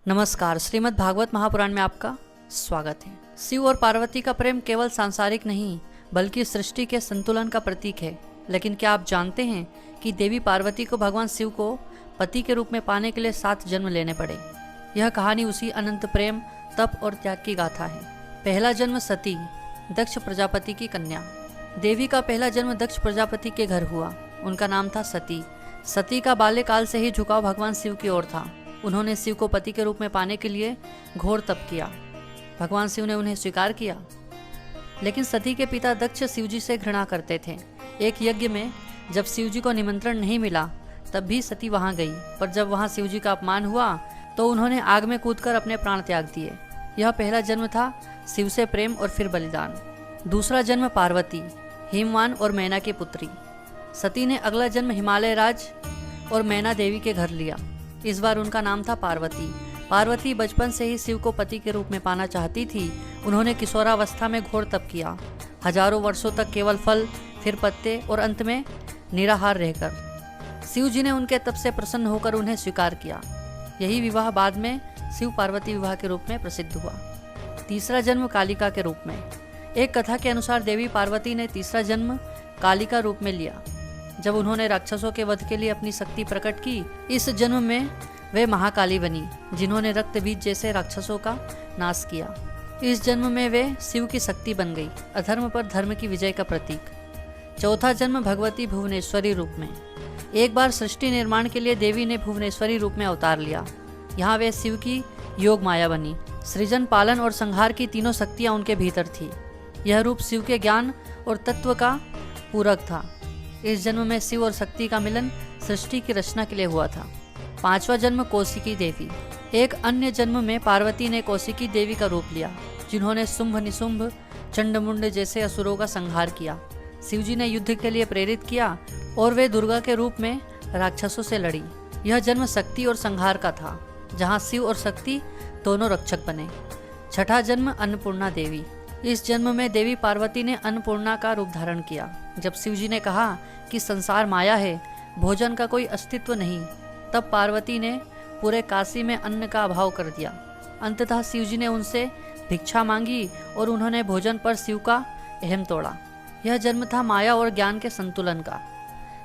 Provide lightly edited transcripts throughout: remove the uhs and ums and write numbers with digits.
नमस्कार, श्रीमद् भागवत महापुराण में आपका स्वागत है। शिव और पार्वती का प्रेम केवल सांसारिक नहीं बल्कि सृष्टि के संतुलन का प्रतीक है। लेकिन क्या आप जानते हैं कि देवी पार्वती को भगवान शिव को पति के रूप में पाने के लिए 7 जन्म लेने पड़े। यह कहानी उसी अनंत प्रेम, तप और त्याग की गाथा है। पहला जन्म सती, दक्ष प्रजापति की कन्या। देवी का पहला जन्म दक्ष प्रजापति के घर हुआ। उनका नाम था सती। सती का बाल्यकाल से ही झुकाव भगवान शिव की ओर था। उन्होंने शिव को पति के रूप में पाने के लिए घोर तप किया। भगवान शिव ने उन्हें स्वीकार किया, लेकिन सती के पिता दक्ष शिवजी से घृणा करते थे। एक यज्ञ में जब शिवजी को निमंत्रण नहीं मिला तब भी सती वहां गई, पर जब वहां शिवजी का अपमान हुआ तो उन्होंने आग में कूदकर अपने प्राण त्याग दिए। यह पहला जन्म था शिव से प्रेम और फिर बलिदान। दूसरा जन्म पार्वती, हिमवान और मैना की पुत्री। सती ने अगला जन्म हिमालय राज और मैना देवी के घर लिया। इस बार उनका नाम था पार्वती। पार्वती बचपन से ही शिव को पति के रूप में पाना चाहती थी। उन्होंने किशोरावस्था में घोर तप किया, हजारों वर्षों तक केवल फल, फिर पत्ते और अंत में निराहार रहकर। शिव जी ने उनके तप से प्रसन्न होकर उन्हें स्वीकार किया। यही विवाह बाद में शिव पार्वती विवाह के रूप में प्रसिद्ध हुआ। तीसरा जन्म कालिका के रूप में। एक कथा के अनुसार देवी पार्वती ने तीसरा जन्म कालिका रूप में लिया जब उन्होंने राक्षसों के वध के लिए अपनी शक्ति प्रकट की। इस जन्म में वे महाकाली बनी, जिन्होंने रक्त बीज जैसे राक्षसों का नाश किया। इस जन्म में वे शिव की शक्ति बन गई, अधर्म पर धर्म की विजय का प्रतीक। चौथा जन्म भगवती भुवनेश्वरी रूप में। एक बार सृष्टि निर्माण के लिए देवी ने भुवनेश्वरी रूप में अवतार लिया। यहाँ वे शिव की योग माया बनी। सृजन, पालन और संहार की तीनों शक्तियाँ उनके भीतर थी। यह रूप शिव के ज्ञान और तत्व का पूरक था। इस जन्म में शिव और शक्ति का मिलन सृष्टि की रचना के लिए हुआ था। पांचवा जन्म कौशिकी देवी। एक अन्य जन्म में पार्वती ने कौशिकी देवी का रूप लिया, जिन्होंने शुंभ निशुंभ, चंडमुंड जैसे असुरों का संहार किया। शिवजी ने युद्ध के लिए प्रेरित किया और वे दुर्गा के रूप में राक्षसों से लड़ी। यह जन्म शक्ति और संहार का था, जहाँ शिव और शक्ति दोनों रक्षक बने। छठा जन्म अन्नपूर्णा देवी। इस जन्म में देवी पार्वती ने अन्नपूर्णा का रूप धारण किया। जब शिवजी ने कहा कि संसार माया है, भोजन का कोई अस्तित्व नहीं, तब पार्वती ने पूरे काशी में अन्न का अभाव कर दिया। अंततः शिवजी ने उनसे भिक्षा मांगी और उन्होंने भोजन पर शिव का अहम तोड़ा। यह जन्म था माया और ज्ञान के संतुलन का।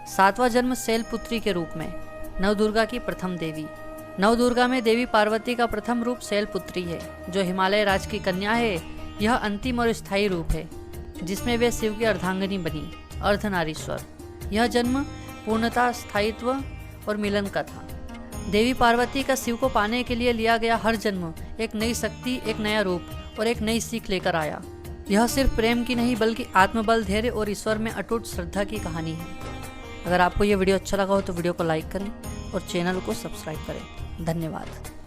सातवां जन्म शैलपुत्री के रूप में। नवदुर्गा की प्रथम देवी। नवदुर्गा में देवी पार्वती का प्रथम रूप शैलपुत्री है, जो हिमालय राज की कन्या है। यह अंतिम और स्थायी रूप है, जिसमें वे शिव की अर्धांगिनी बनी, अर्धनारीश्वर। यह जन्म पूर्णता, स्थायित्व और मिलन का था। देवी पार्वती का शिव को पाने के लिए लिया गया हर जन्म एक नई शक्ति, एक नया रूप और एक नई सीख लेकर आया। यह सिर्फ प्रेम की नहीं बल्कि आत्मबल, धैर्य और ईश्वर में अटूट श्रद्धा की कहानी है। अगर आपको यह वीडियो अच्छा लगा हो तो वीडियो को लाइक करें और चैनल को सब्सक्राइब करें। धन्यवाद।